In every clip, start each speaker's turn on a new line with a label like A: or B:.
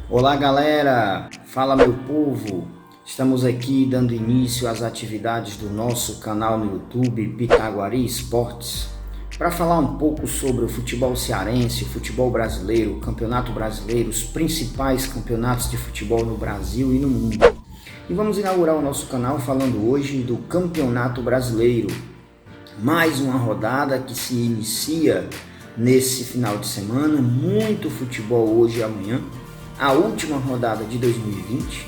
A: Olá galera, fala meu povo, estamos aqui dando início às atividades do nosso canal no YouTube Pitaguari Esportes para falar um pouco sobre o futebol cearense, o futebol brasileiro, o campeonato brasileiro, os principais campeonatos de futebol no Brasil e no mundo. E vamos inaugurar o nosso canal falando hoje do Campeonato Brasileiro, mais uma rodada que se inicia nesse final de semana, muito futebol hoje e amanhã. A última rodada de 2020.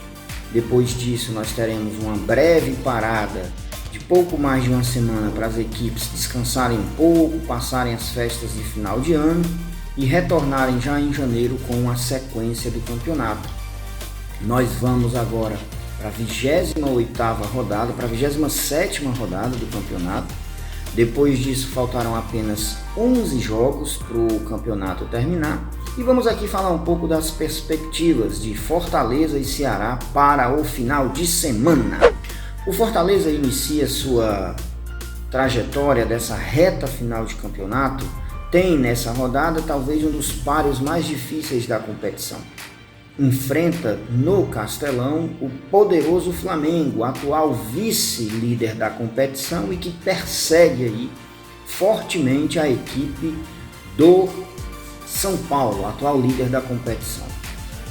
A: Depois disso nós teremos uma breve parada de pouco mais de uma semana para as equipes descansarem um pouco, passarem as festas de final de ano e retornarem já em janeiro com a sequência do campeonato. Nós vamos agora para a 28ª rodada, para a 27ª rodada do campeonato. Depois disso faltarão apenas 11 jogos para o campeonato terminar. E vamos aqui falar um pouco das perspectivas de Fortaleza e Ceará para o final de semana. O Fortaleza inicia sua trajetória dessa reta final de campeonato, tem nessa rodada talvez um dos páreos mais difíceis da competição. Enfrenta no Castelão o poderoso Flamengo, atual vice-líder da competição e que persegue aí fortemente a equipe do São Paulo, atual líder da competição.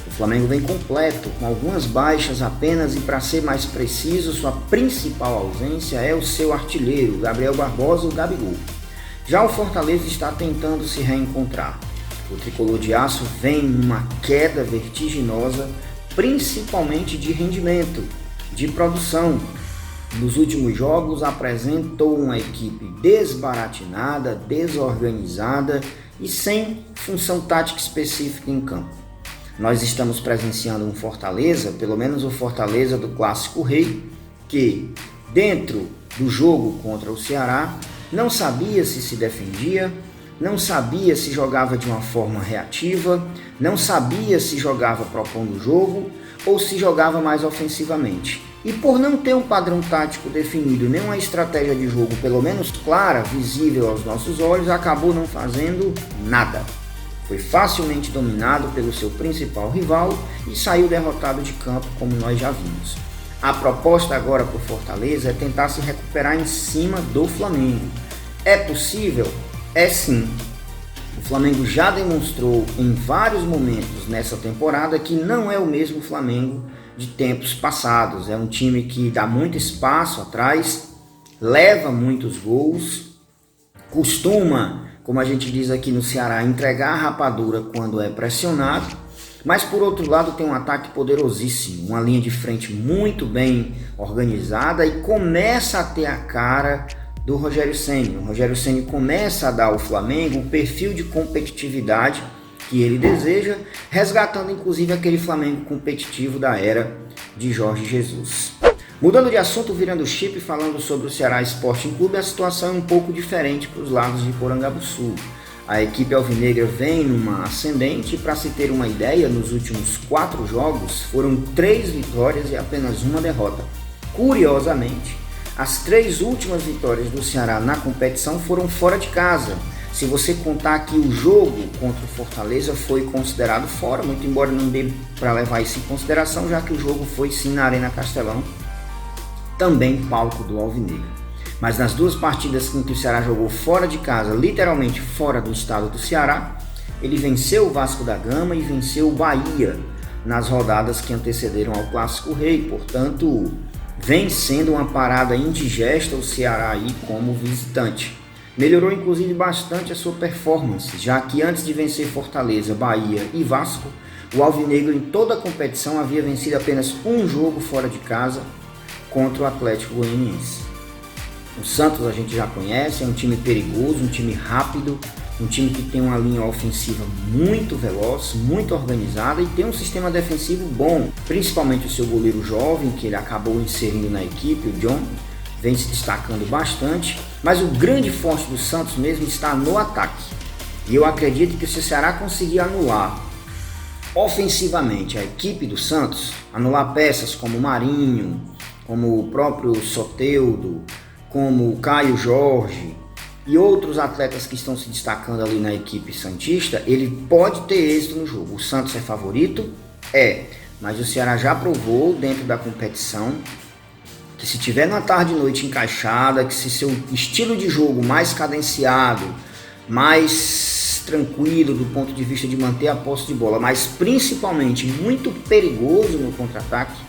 A: O Flamengo vem completo, com algumas baixas apenas e, para ser mais preciso, sua principal ausência é o seu artilheiro, Gabriel Barbosa, o Gabigol. Já o Fortaleza está tentando se reencontrar. O tricolor de aço vem numa queda vertiginosa, principalmente de rendimento, de produção. Nos últimos jogos apresentou uma equipe desbaratinada, desorganizada e sem função tática específica em campo. Nós estamos presenciando um Fortaleza, pelo menos o Fortaleza do Clássico Rei, que dentro do jogo contra o Ceará não sabia se defendia, não sabia se jogava de uma forma reativa, não sabia se jogava propondo o jogo ou se jogava mais ofensivamente. E por não ter um padrão tático definido, nem uma estratégia de jogo pelo menos clara, visível aos nossos olhos, acabou não fazendo nada. Foi facilmente dominado pelo seu principal rival e saiu derrotado de campo, como nós já vimos. A proposta agora para o Fortaleza é tentar se recuperar em cima do Flamengo. É possível? É sim. O Flamengo já demonstrou em vários momentos nessa temporada que não é o mesmo Flamengo de tempos passados. É um time que dá muito espaço atrás, leva muitos gols, costuma, como a gente diz aqui no Ceará, entregar a rapadura quando é pressionado, mas por outro lado tem um ataque poderosíssimo, uma linha de frente muito bem organizada e começa a ter a cara do Rogério Ceni. O Rogério Ceni começa a dar ao Flamengo o perfil de competitividade que ele deseja, resgatando inclusive aquele Flamengo competitivo da era de Jorge Jesus. Mudando de assunto, virando o chip, falando sobre o Ceará Sporting Clube, a situação é um pouco diferente para os lados de Porangabuçu. A equipe alvinegra vem numa ascendente e, para se ter uma ideia, nos últimos 4 jogos foram 3 vitórias e apenas uma derrota. Curiosamente, as 3 últimas vitórias do Ceará na competição foram fora de casa. Se você contar que o jogo contra o Fortaleza foi considerado fora, muito embora não dê para levar isso em consideração, já que o jogo foi sim na Arena Castelão, também palco do alvinegro. Mas nas 2 partidas em que o Ceará jogou fora de casa, literalmente fora do estado do Ceará, ele venceu o Vasco da Gama e venceu o Bahia nas rodadas que antecederam ao Clássico Rei. Portanto, vem sendo uma parada indigesta o Ceará aí como visitante. Melhorou inclusive bastante a sua performance, já que antes de vencer Fortaleza, Bahia e Vasco, o alvinegro em toda a competição havia vencido apenas um jogo fora de casa contra o Atlético Goianiense. O Santos a gente já conhece, é um time perigoso, um time rápido, um time que tem uma linha ofensiva muito veloz, muito organizada e tem um sistema defensivo bom, principalmente o seu goleiro jovem, que ele acabou inserindo na equipe, o John, vem se destacando bastante, mas o grande forte do Santos mesmo está no ataque. E eu acredito que se o Ceará conseguir anular ofensivamente a equipe do Santos, anular peças como o Marinho, como o próprio Soteldo, como o Caio Jorge e outros atletas que estão se destacando ali na equipe santista, ele pode ter êxito no jogo. O Santos é favorito, Mas o Ceará já provou dentro da competição que se tiver na tarde e noite encaixada, que se seu estilo de jogo mais cadenciado, mais tranquilo do ponto de vista de manter a posse de bola, mas principalmente muito perigoso no contra-ataque,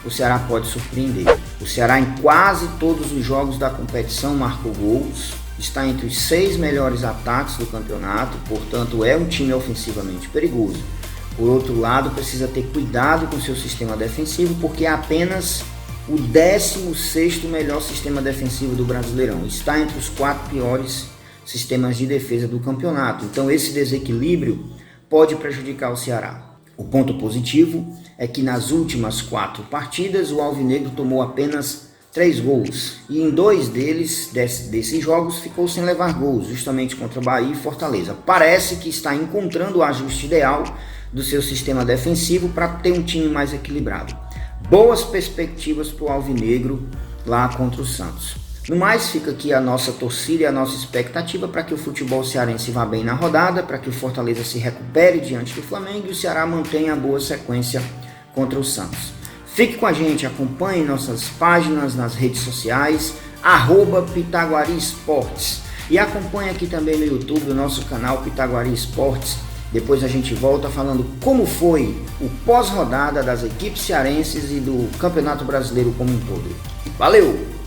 A: o Ceará pode surpreender. O Ceará em quase todos os jogos da competição marcou gols, está entre os 6 melhores ataques do campeonato, portanto é um time ofensivamente perigoso. Por outro lado, precisa ter cuidado com seu sistema defensivo, porque é apenas o 16º melhor sistema defensivo do Brasileirão. Está entre os 4 piores sistemas de defesa do campeonato. Então esse desequilíbrio pode prejudicar o Ceará. O ponto positivo é que nas últimas 4 partidas o Alvinegro tomou apenas 3 gols. E em 2 desses jogos ficou sem levar gols, justamente contra Bahia e Fortaleza. Parece que está encontrando o ajuste ideal do seu sistema defensivo para ter um time mais equilibrado. Boas perspectivas para o Alvinegro lá contra o Santos. No mais, fica aqui a nossa torcida e a nossa expectativa para que o futebol cearense vá bem na rodada, para que o Fortaleza se recupere diante do Flamengo e o Ceará mantenha a boa sequência contra o Santos. Fique com a gente, acompanhe nossas páginas nas redes sociais, @Pitaguari Esportes. E acompanhe aqui também no YouTube o nosso canal Pitaguari Esportes. Depois a gente volta falando como foi o pós-rodada das equipes cearenses e do Campeonato Brasileiro como um todo. Valeu!